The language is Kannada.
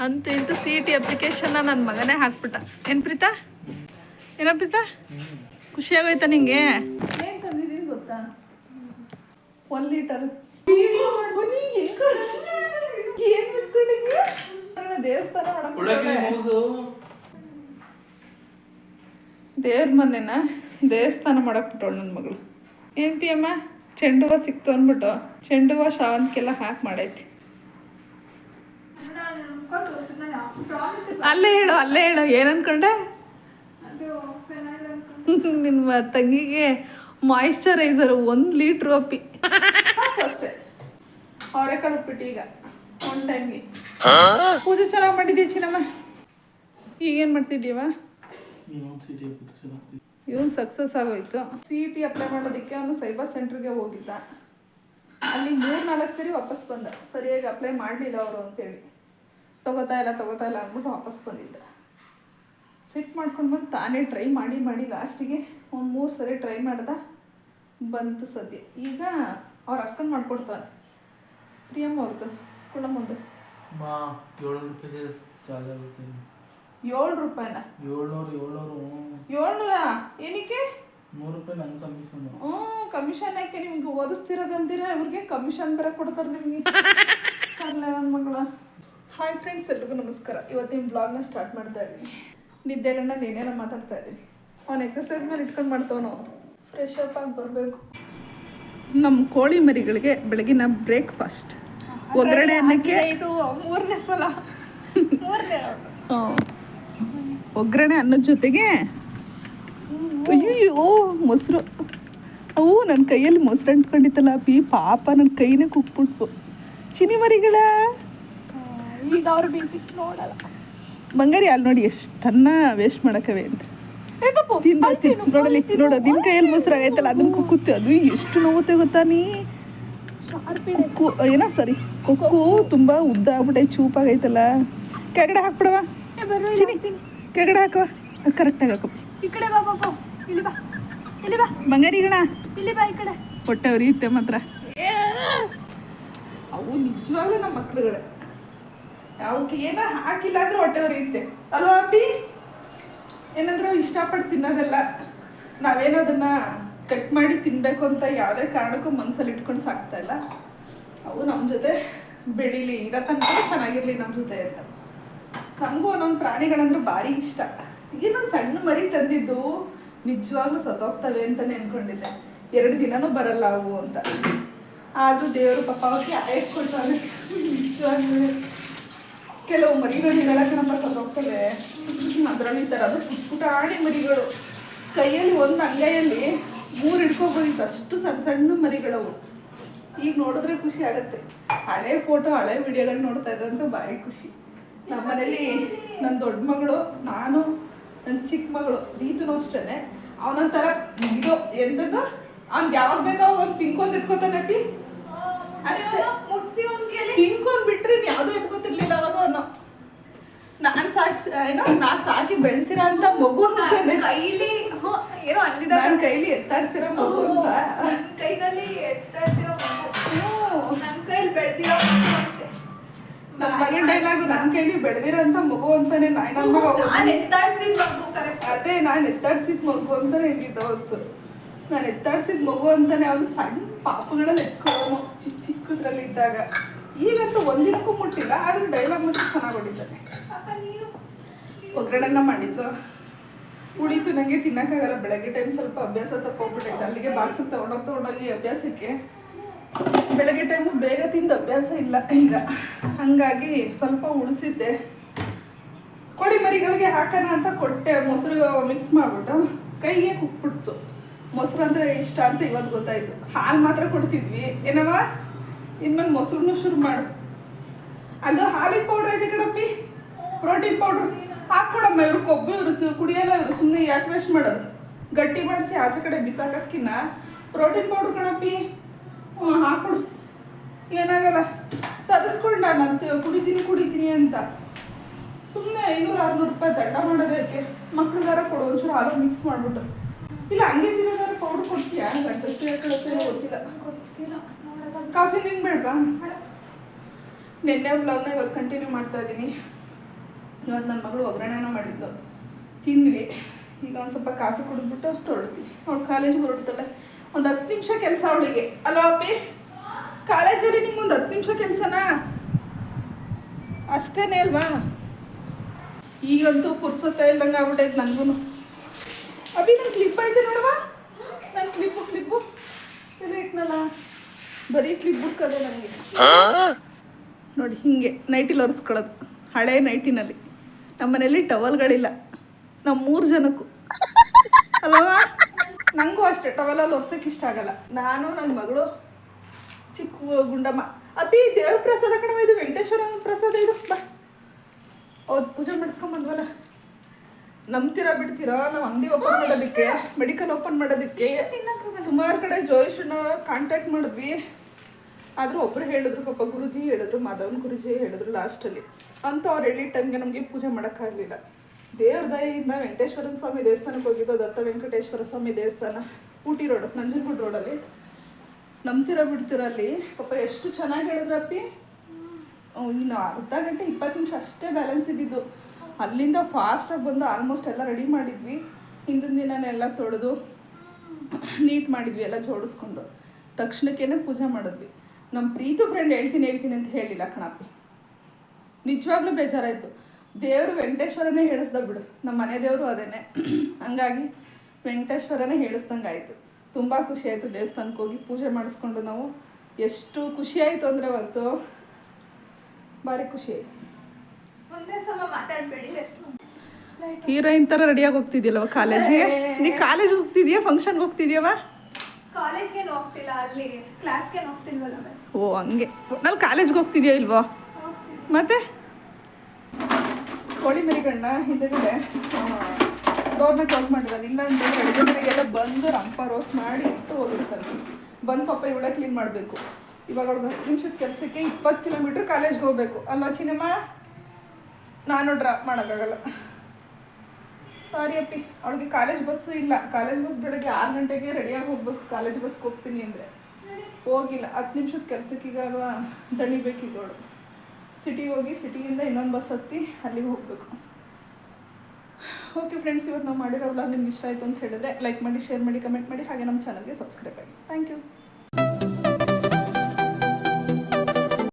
ಅಂತೂ ಇಂತೂ CET ಅಪ್ಲಿಕೇಶನ್ನ ನನ್ನ ಮಗನೇ ಹಾಕ್ಬಿಟ್ಟ. ಏನು ಪ್ರೀತಾ? ಏನೋ ಪ್ರೀತಾ, ಖುಷಿಯಾಗೋಯ್ತಾ ನಿಂಗೆ? ಏನು ತಂದಿದ್ದೀನಿ ಗೊತ್ತಾ? 1 ಲೀಟರ್ ದೇವಸ್ಥಾನ ದೇವ್ರ ಮನೆನ ದೇವಸ್ಥಾನ ಮಾಡಕ್ ಬಿಟ್ಟವಳು ನನ್ನ ಮಗಳು. ಏನು ಪಿ ಅಮ್ಮ, ಚೆಂಡು ಹೂವು ಸಿಕ್ತು ಅಂದ್ಬಿಟ್ಟು ಚೆಂಡು ಹೂವು ಶಾವಂತಿಗೆಲ್ಲ ಹಾಕಿ ಮಾಡೈತಿ. ಅಲ್ಲೇ ಹೇಳು ಏನು ಅನ್ಕೊಂಡೆ? ನಿಮ್ಮ ತಂಗಿಗೆ ಮಾಯಿಶ್ಚರೈಸರ್ 1 ಲೀಟ್ರ್ ಅಪ್ಪಿ ಅಷ್ಟೇ. ಅವರೆಕಾಳು ಉಪ್ಪಿಟ್ಟು ಈಗ 1 ಟೈಮ್ಗೆ. ಪೂಜೆ ಚೆನ್ನಾಗಿ ಮಾಡಿದ್ದೀವಿ ಚಿನ್ನಮ್ಮ. ಈಗೇನು ಮಾಡ್ತಿದ್ದೀವ? ಇವನು ಸಕ್ಸಸ್ ಆಗೋಯ್ತು. CET ಅಪ್ಲೈ ಮಾಡೋದಕ್ಕೆ ಅವನು ಸೈಬರ್ ಸೆಂಟ್ರಿಗೆ ಹೋಗಿದ್ದ. ಅಲ್ಲಿ 3-4 ಸರಿ ವಾಪಸ್ ಬಂದ. ಸರಿಯಾಗಿ ಅಪ್ಲೈ ಮಾಡಲಿಲ್ಲ ಅವರು ಅಂತೇಳಿ ತಗೋತಾ ಇಲ್ಲ ಅಂದ್ಬಿಟ್ಟು ವಾಪಸ್ ಬಂದಿದ್ದ. ಸಿಟ್ ಮಾಡ್ಕೊಂಡು ಬಂದು ತಾನೇ ಟ್ರೈ ಮಾಡಿ ಲಾಸ್ಟಿಗೆ ಒಂದು 3 ಸರಿ ಟ್ರೈ ಮಾಡ್ದ, ಬಂತು ಸದ್ಯ. ಈಗ ಅವ್ರ ಅಕ್ಕನ ಮಾಡ್ಕೊಡ್ತಾನೆ. ಪ್ರಿಯಮ್ಮ ಅವ್ರದ್ದು ಕುಳಮಂದು 7 ರೂಪಾಯಿನ 700 ಏನಕ್ಕೆ? 100 ರೂಪಾಯಿ ನನ್ನ ಕಮಿಷನ್. ಕಮಿಷನ್ ಯಾಕೆ? ನಿಮ್ಗೆ ಓದಿಸ್ತಿರೋದಂತೀರ, ಇವ್ರಿಗೆ ಕಮಿಷನ್ ಬೇರೆ ಕೊಡ್ತಾರೆ ನಿಮಗೆ. ನನ್ನ ಮಗಳ. ಹಾಯ್ ಫ್ರೆಂಡ್ಸ್, ಎಲ್ರಿಗೂ ನಮಸ್ಕಾರ. ಇವತ್ತಿನ ಬ್ಲಾಗ್ನ ಸ್ಟಾರ್ಟ್ ಮಾಡ್ತಾ ಇದ್ದೀನಿ. ನಿದ್ದೆಗಣ್ಣಲ್ಲಿ ಏನೇನೋ ಮಾತಾಡ್ತಾ ಇದ್ದೀನಿ. ಅವ್ನು ಎಕ್ಸಸೈಸ್ ಮೇಲೆ ಇಟ್ಕೊಂಡು ಮಾಡ್ತವನು. ಫ್ರೆಶ್ ಅಪ್ ಆಗಿ ಬರಬೇಕು. ನಮ್ಮ ಕೋಳಿ ಮರಿಗಳಿಗೆ ಬೆಳಗಿನ ಬ್ರೇಕ್ಫಾಸ್ಟ್ ಒಗ್ಗರಣೆ ಅನ್ನಕ್ಕೆ ಇದು 3ನೇ ಸಲ. ಒಗ್ಗರಣೆ ಅನ್ನದ ಜೊತೆಗೆ ಅಯ್ಯೋ ಮೊಸರು. ಅವು ನನ್ನ ಕೈಯಲ್ಲಿ ಮೊಸರು ಅಂಟ್ಕೊಂಡಿತ್ತಲ್ಲ ಪಾಪ, ನನ್ನ ಕೈನೇ ಕುಕ್ಬಿಟ್ವು. ಚಿನಿ ಮರಿಗಳ ಈಗ ಅವ್ರು ಬಿಸಿ ನೋಡಲ್ಲ. ಬಂಗಾರಿ ಅಲ್ಲಿ ನೋಡಿ ಎಷ್ಟನ್ನ ವೇಸ್ಟ್ ಮಾಡಕ್ಕವೆ ಅಂತ ನೋಡಲಿ. ನೋಡು ನಿನ್ನ ಕೈಯಲ್ಲಿ ಮೊಸರು ಆಗೈತಲ್ಲ, ಅದನ್ನ ಕುಕ್ಕುತ್ತೆ. ಅದು ಎಷ್ಟು ನೋವುತ್ತೆ ಗೊತ್ತಾ? ನೀ ಕುಕ್ಕು ಏನೋ ಸಾರಿ ಕೊಕ್ಕು ತುಂಬ ಉದ್ದ ಆಗ್ಬಿಟ್ಟೈತೆ, ಚೂಪಾಗೈತಲ್ಲ. ಕೆಳಗಡೆ ಹಾಕ್ಬಿಡವ ಚಿನಿ, ಕೆಳಗಡೆ ಹಾಕವ. ಕರೆಕ್ಟಾಗಿ ಹಾಕಪ್ಪ. ಈ ಕಡೆ ಬಾ ಬಾಬು, ಇಲ್ಲಿ ಬಾ, ಇಲ್ಲಿ ಬಾ ಬಂಗಾರಿಗಣ, ಇಲ್ಲಿ ಬಾ ಈ ಕಡೆ. ಹೊಟ್ಟೆ ಉರಿಯುತ್ತೆ ಮಾತ್ರ. ಅವು ನಿಜವಾಗ್ಲೂ ನಮ್ಮ ಮಕ್ಳುಗಳೇ. ಅವಕ್ಕೆ ಏನೋ ಹಾಕಿಲ್ಲ ಅಂದ್ರೆ ಹೊಟ್ಟೆ ಉರಿಯುತ್ತೆ ಅಲ್ವಾ ಅಪ್ಪಿ? ಏನಂದ್ರೆ ಅವು ಇಷ್ಟಪಟ್ಟು ತಿನ್ನೋದಲ್ಲ. ನಾವೇನೋ ಅದನ್ನ ಕಟ್ ಮಾಡಿ ತಿನ್ನಬೇಕು ಅಂತ ಯಾವುದೇ ಕಾರಣಕ್ಕೂ ಮನಸ್ಸಲ್ಲಿ ಇಟ್ಕೊಂಡು ಸಾಕ್ತಾ ಇಲ್ಲ. ಅವು ನಮ್ಮ ಜೊತೆ ಬೆಳೀಲಿ, ಇರೋ ತನಕ ಚೆನ್ನಾಗಿರ್ಲಿ ನಮ್ಮ ಜೊತೆ ಅಂತ. ನಮಗೂ ಒಂದೊಂದು ಪ್ರಾಣಿಗಳಂದ್ರೆ ಭಾರಿ ಇಷ್ಟ. ಏನೋ ಸಣ್ಣ ಮರಿ ತಂದಿದ್ದು ನಿಜವಾಗ್ಲೂ ಸತ್ತೋಗ್ತವೆ ಅಂತಲೇ ಅನ್ಕೊಂಡಿದ್ದೆ. 2 ದಿನನೂ ಬರಲ್ಲ ಅವು ಅಂತ. ಆದರೂ ದೇವರು ಪಾಪ ಅವಕ್ಕೆ ಆಯಸ್ಕೊಳ್ತಾವೆ. ನಿಜವಾಗ್ಲೂ ಕೆಲವು ಮರಿಗಳು ಹೇಳಕ್ಕೆ ನಮ್ಮ ಸತ್ತೋಗ್ತವೆ. ಅದರಲ್ಲಿ ಈ ಥರ ಅದು ಪುಟಾಣಿ ಮರಿಗಳು. ಕೈಯಲ್ಲಿ ಒಂದು ಅಂಗೈಯಲ್ಲಿ 3 ಹಿಡ್ಕೊಬೋದಿತ್ತು, ಅಷ್ಟು ಸಣ್ಣ ಮರಿಗಳವು. ಈಗ ನೋಡಿದ್ರೆ ಖುಷಿ ಆಗುತ್ತೆ. ಹಳೆ ಫೋಟೋ ಹಳೆ ವಿಡಿಯೋಗಳು ನೋಡ್ತಾ ಇದ್ದಂತ ಭಾರಿ ಖುಷಿ. ನಮ್ಮ ಮನೇಲಿ ನನ್ನ ದೊಡ್ಡ ಮಗಳು, ನಾನು, ನನ್ನ ಚಿಕ್ಕ ಮಗಳು ರೀತುನೂ ಅಷ್ಟೇ. ಅವನೊಂಥರ ಇದು ಎಂಥದ್ದು, ಅವ್ನಿಗೆ ಯಾವಾಗ ಬೇಕೋ ಒಂದು ಪಿಂಕ್ ಒಂದು ಎತ್ಕೋತಾನೆ ಅಪ್ಪಿ ಅಷ್ಟೇ. ಪಿಂಕ್ ಒಂದು ಬಿಟ್ರೆ ಯಾವುದೂ ಎತ್ಕೋತಿರ್ಲಿಲ್ಲ ಅವಾಗ ಅವನು. ನಾನು ಸಾಕಿ ಬೆಳೆಸಿರೋ ಅಂತ ಮಗು ಅಂತಾನೆ. ಕೈಲಿ ಏನೋ ಅಂದಿದ್ದ, ನನ್ನ ಕೈಲಿ ಎತ್ತಾಡ್ಸಿರೋ ಮಗು ಅಂತ. ಕೈನಲ್ಲಿ ಎತ್ತಾಡ್ಸಿರೋ ಮಗು, ನನ್ನ ಕೈಲಿ ಬೆಳೆದಿರೋ ನನ್ನ ಮಗನ ಡೈಲಾಗ್, ನನ್ನ ಕೈಲಿ ಬೆಳೆದಿರೋಂಥ ಮಗು ಅಂತಾನೆ. ನಾನು ಎತ್ತಾಡ್ಸಿದ ಮಗು. ಅದೇ ನಾನು ಎತ್ತಾಡ್ಸಿದ ಮಗು ಅಂತಾನೆ ಇದ್ದಿದ್ದು ಅವತ್ತು. ನಾನು ಎತ್ತಾಡ್ಸಿದ ಮಗು ಅಂತಾನೆ. ಅವ್ನು ಸಣ್ಣ ಪಾಪಗಳಲ್ಲಿ ಎತ್ಕೊಳ್ಳೋನು ಚಿಕ್ಕದ್ರಲ್ಲಿ ಇದ್ದಾಗ. ಈಗಂತೂ ಒಂದಿನಕ್ಕೂ ಮುಟ್ಟಿಲ್ಲ, ಆದ್ರೂ ಡೈಲಾಗ್ ಮುಟ್ಟಿ ಚೆನ್ನಾಗಿ ಹೊಡಿತಾನೆ. ಒಗ್ಗರಣೆಲ್ಲ ಮಾಡಿದ್ದು ಉಳಿತು. ನನಗೆ ತಿನ್ನಕ್ಕಾಗಲ್ಲ, ಬೆಳಗ್ಗೆ ಟೈಮ್ ಸ್ವಲ್ಪ ಅಭ್ಯಾಸ ತಪ್ಪಿಬಿಟ್ಟೈತೆ. ಅಲ್ಲಿಗೆ ಬಾಕ್ಸಿಗೆ ತೊಗೊಂಡೋಗಿ ಅಭ್ಯಾಸಕ್ಕೆ. ಬೆಳಗ್ಗೆ ಟೈಮು ಬೇಗ ತಿಂದು ಅಭ್ಯಾಸ ಇಲ್ಲ ಈಗ, ಹಂಗಾಗಿ ಸ್ವಲ್ಪ ಉಳಿಸಿದ್ದೆ. ಕೋಳಿ ಮರಿಗಳಿಗೆ ಹಾಕೋಣ ಅಂತ ಕೊಟ್ಟೆ. ಮೊಸರು ಮಿಕ್ಸ್ ಮಾಡಿಬಿಟ್ಟು ಕೈಗೆ ಕುಕ್ಬಿಡ್ತು. ಮೊಸರು ಅಂದರೆ ಇಷ್ಟ ಅಂತ ಇವತ್ತು ಗೊತ್ತಾಯಿತು. ಹಾಲು ಮಾತ್ರ ಕೊಡ್ತಿದ್ವಿ ಏನವ, ಇನ್ಮೇಲೆ ಮೊಸರನ್ನು ಶುರು ಮಾಡು. ಅದು ಹಾಲಿನ ಪೌಡ್ರ್ ಐತೆ ಕಣಪ್ಪಿ, ಪ್ರೋಟೀನ್ ಪೌಡ್ರ್ ಹಾಕ್ಕೊಡಮ್ಮ. ಇವ್ರು ಕೊಬ್ಬು ಇರುತ್ತೆ, ಕುಡಿಯಲ್ಲ ಇವರು. ಸುಮ್ಮನೆ ಯಾಕೆ ವೇಸ್ಟ್ ಮಾಡೋದು? ಗಟ್ಟಿ ಮಾಡಿಸಿ ಆಚೆ ಕಡೆ ಬಿಸಾಕೋಕ್ಕಿನ್ನ ಪ್ರೋಟೀನ್ ಪೌಡ್ರ್ ಕಣಪ್ಪಿ ಹಾಕ್ಕೊಡು. ಏನಾಗಲ್ಲ, ತರಿಸ್ಕೊಂಡು ನಾನು ಕುಡಿತೀನಿ ಅಂತ ಸುಮ್ಮನೆ 500-600 ರೂಪಾಯಿ ದಂಡ ಮಾಡೋದಕ್ಕೆ. ಮಕ್ಳಿಗಾರ ಕೊಡು ಒಂಚೂರು ಹಾಲು ಮಿಕ್ಸ್ ಮಾಡಿಬಿಟ್ಟು. ಇಲ್ಲ ಹಂಗೆ ತಿನ್ನೋದಾರ ಪೌಡ್ರ್ ಕೊಡ್ತೀಯಾ? ಗಂಟಸಿ ಹಾಕೊಳ್ಳೋದೇ ಗೊತ್ತಿಲ್ಲ. ಕಾಫಿ ನಿಂಗೆ ಬೇಡವಾ? ನಿನ್ನೆ ಬ್ಲಾಗ್ನ ಇವತ್ತು ಕಂಟಿನ್ಯೂ ಮಾಡ್ತಾ ಇದ್ದೀನಿ. ಇವತ್ತು ನನ್ನ ಮಗಳು ಒಗ್ಗರಣೆನ ಮಾಡಿದ್ಲು, ತಿಂದ್ವಿ. ಈಗ ಒಂದು ಸ್ವಲ್ಪ ಕಾಫಿ ಕುಡಿದ್ಬಿಟ್ಟು ಹೊರಡ್ತೀವಿ. ಅವಳು ಕಾಲೇಜಿಗೆ ಹೊರಡ್ತಾಳೆ. ಒಂದು 10 ನಿಮಿಷ ಕೆಲಸ ಅವಳಿಗೆ. ಅಲ್ವಾ ಅಪ್ಪಿ? ಕಾಲೇಜಲ್ಲಿ ನಿಮ್ಗೆ ಒಂದು 10 ನಿಮಿಷ ಕೆಲಸನಾ? ಅಷ್ಟೇನೇ ಅಲ್ವಾ? ಈಗಂತೂ ಪುರ್ಸೊತ್ತ ಇಲ್ದಂಗೆ ಆಗ್ಬಿಟ್ಟೈತೆ ನನಗೂ. ಅಭಿ ನನ್ನ ಕ್ಲಿಪ್ ಐತೆ ನೋಡುವ, ನನ್ನ ಕ್ಲಿಪ್ಪು ಎಲ್ಲ ಇಟ್ನಲ್ಲ, ಬರೀ ಕ್ಲಿಪ್ ಬುಕ್ ಅದೇ ನನಗೆ. ನೋಡಿ ಹಿಂಗೆ ನೈಟಿಲಿ ಒರೆಸ್ಕೊಳ್ಳೋದು, ಹಳೆ ನೈಟಿನಲ್ಲಿ. ನಮ್ಮ ಮನೇಲಿ ಟವಲ್ಗಳಿಲ್ಲ, ನಮ್ಮ 3 ಜನಕ್ಕೂ ಅಲ್ವಾ? ನನಗೂ ಅಷ್ಟೇ ಟವಲಲ್ಲಿ ಒರ್ಸೋಕೆ ಇಷ್ಟ ಆಗಲ್ಲ. ನಾನು ನನ್ನ ಮಗಳು ಚಿಕ್ಕ ಗುಂಡಮ್ಮ. ಅಪ್ಪಿ ದೇವ್ರ ಪ್ರಸಾದ ಕಣವ ಇದು, ವೆಂಕಟೇಶ್ವರ ಪ್ರಸಾದ ಇದು. ಬಾ, ಹೌದು ಪೂಜೆ ಮಾಡಿಸ್ಕೊಂಬಂದ್ವಲ್ಲ. ನಂಬ್ತೀರಾ ಬಿಡ್ತೀರಾ? ನಾವು ಅಂಗಡಿ ಓಪನ್ ಮಾಡೋದಕ್ಕೆ, ಮೆಡಿಕಲ್ ಓಪನ್ ಮಾಡೋದಕ್ಕೆ ಸುಮಾರು ಕಡೆ ಜೋಯಿಷನ್ನ ಕಾಂಟ್ಯಾಕ್ಟ್ ಮಾಡಿದ್ವಿ. ಆದರೂ ಒಬ್ಬರು ಹೇಳಿದ್ರು, ಪಾಪ ಗುರುಜಿ ಹೇಳಿದ್ರು, ಮಾಧವನ್ ಗುರುಜಿ ಹೇಳಿದ್ರು ಲಾಸ್ಟಲ್ಲಿ. ಅಂತ ಅವ್ರು ಹೇಳಿದ ಟೈಮ್ಗೆ ನಮಗೆ ಪೂಜೆ ಮಾಡೋಕ್ಕಾಗಲಿಲ್ಲ. ದೇವ್ರ ದಯೆಯಿಂದ ವೆಂಕಟೇಶ್ವರ ಸ್ವಾಮಿ ದೇವಸ್ಥಾನಕ್ಕೆ ಹೋಗಿದ್ದು, ದತ್ತ ವೆಂಕಟೇಶ್ವರ ಸ್ವಾಮಿ ದೇವಸ್ಥಾನ, ಊಟಿ ರೋಡು, ನಂಜನಗೂಡು ರೋಡಲ್ಲಿ. ನಂಬ್ತೀರಾ ಬಿಡ್ತೀರ ಅಲ್ಲಿ ಪಾಪ ಎಷ್ಟು ಚೆನ್ನಾಗಿ ಹೇಳಿದ್ರು ಅಪ್ಪಿ. ಇನ್ನು ಅರ್ಧ ಗಂಟೆ 20 ನಿಮಿಷ ಅಷ್ಟೇ ಬ್ಯಾಲೆನ್ಸ್ ಇದ್ದಿದ್ದು. ಅಲ್ಲಿಂದ ಫಾಸ್ಟಾಗಿ ಬಂದು ಆಲ್ಮೋಸ್ಟ್ ಎಲ್ಲ ರೆಡಿ ಮಾಡಿದ್ವಿ. ಹಿಂದಿನ ದಿನನೆಲ್ಲ ತೊಳೆದು ನೀಟ್ ಮಾಡಿದ್ವಿ, ಎಲ್ಲ ಜೋಡಿಸ್ಕೊಂಡು ತಕ್ಷಣಕ್ಕೇ ಪೂಜೆ ಮಾಡಿದ್ವಿ. ನಮ್ಮ ಪ್ರೀತು ಫ್ರೆಂಡ್ ಹೇಳ್ತೀನಿ ಅಂತ ಹೇಳಿಲ್ಲ ಕಣಪ್ಪಿ. ನಿಜವಾಗ್ಲೂ ಬೇಜಾರಾಯಿತು. ದೇವರು ವೆಂಕಟೇಶ್ವರನೇ ಹೇಳಿಸ್ದ ಬಿಡು, ನಮ್ಮ ಮನೆ ದೇವರು ಅದೇನೆ. ಹಂಗಾಗಿ ವೆಂಕಟೇಶ್ವರನೇ ಹೇಳಿಸ್ದಂಗೆ ಆಯಿತು. ತುಂಬ ಖುಷಿ ಆಯಿತು. ದೇವಸ್ಥಾನಕ್ಕೆ ಹೋಗಿ ಪೂಜೆ ಮಾಡಿಸ್ಕೊಂಡು ನಾವು ಎಷ್ಟು ಖುಷಿ ಆಯಿತು ಅಂದರೆ ಅವತ್ತು ಭಾರಿ ಖುಷಿ ಆಯಿತು. ಹೀರೋಯಿನ್ ಥರ ರೆಡಿಯಾಗಿ ಹೋಗ್ತಿದ್ಯಲ್ಲವ ಕಾಲೇಜಿಗೆ? ನೀ ಕಾಲೇಜ್ಗೆ ಹೋಗ್ತಿದ್ಯಾ, ಫಂಕ್ಷನ್ಗೆ ಹೋಗ್ತಿದ್ಯವ? ಕಾಲೇಜ್ಗೆ ಹೋಗ್ತಿಲ್ಲ, ಅಲ್ಲಿ ಕ್ಲಾಸ್ಗೆ ಹೋಗ್ತಿಲ್ವಲ್ಲ. ಓ ಹಂಗೆ. ನಲ್ಲಿ ಕಾಲೇಜ್ಗೆ ಹೋಗ್ತಿದ್ಯಾ ಇಲ್ವೋ? ಮತ್ತೆ ಕೋಳಿ ಮರಿಗಣ್ಣ ಹಿಂದೆಗಡೆ ಡೋರ್ನ ಕ್ಲೋಸ್ ಮಾಡಿರೋದು. ಇಲ್ಲ ಅಂತಂದರೆ ಅಡುಗೆ ಮನೆಗೆಲ್ಲ ಬಂದು ರಂಪ ರೋಸ್ಟ್ ಮಾಡಿ ಇಟ್ಟು ಹೋಗಿರ್ತಾರೆ. ಬಂದು ಪಾಪ ಇವಳ ಕ್ಲೀನ್ ಮಾಡಬೇಕು. ಇವಾಗ ಅವ್ಳಿಗೆ 10 ನಿಮಿಷದ ಕೆಲಸಕ್ಕೆ 20 ಕಿಲೋಮೀಟ್ರ್ ಕಾಲೇಜ್ಗೆ ಹೋಗಬೇಕು ಅಲ್ವಾ ಚಿನ್ನಮ್ಮ? ನಾನು ಡ್ರಾಪ್ ಮಾಡೋಕ್ಕಾಗಲ್ಲ, ಸಾರಿ ಅಪ್ಪಿ. ಅವಳಿಗೆ ಕಾಲೇಜ್ ಬಸ್ಸು ಇಲ್ಲ. ಕಾಲೇಜ್ ಬಸ್ ಬೆಳಗ್ಗೆ 6 ಗಂಟೆಗೆ ರೆಡಿಯಾಗಿ ಹೋಗ್ಬೇಕು. ಕಾಲೇಜ್ ಬಸ್ಗೆ ಹೋಗ್ತೀನಿ ಅಂದರೆ ಹೋಗಿಲ್ಲ. 10 ನಿಮಿಷದ ಕೆಲಸಕ್ಕೀಗ ದಣಿಬೇಕೀಗ ಅವಳು. ಸಿಟಿಗೆ ಹೋಗಿ ಸಿಟಿಯಿಂದ ಇನ್ನೊಂದು ಬಸ್ ಹತ್ತಿ ಅಲ್ಲಿಗೆ ಹೋಗಬೇಕು. ಓಕೆ ಫ್ರೆಂಡ್ಸ್, ಇವತ್ತು ನಾವು ಮಾಡಿರೋ ವ್ಲಾಗ್ ನಿಮ್ಗೆ ಇಷ್ಟ ಆಯಿತು ಅಂತ ಹೇಳಿದ್ರೆ ಲೈಕ್ ಮಾಡಿ, ಶೇರ್ ಮಾಡಿ, ಕಮೆಂಟ್ ಮಾಡಿ, ಹಾಗೆ ನಮ್ಮ ಚಾನಲ್ಗೆ ಸಬ್ಸ್ಕ್ರೈಬ್ ಆಗಿ. Thank you.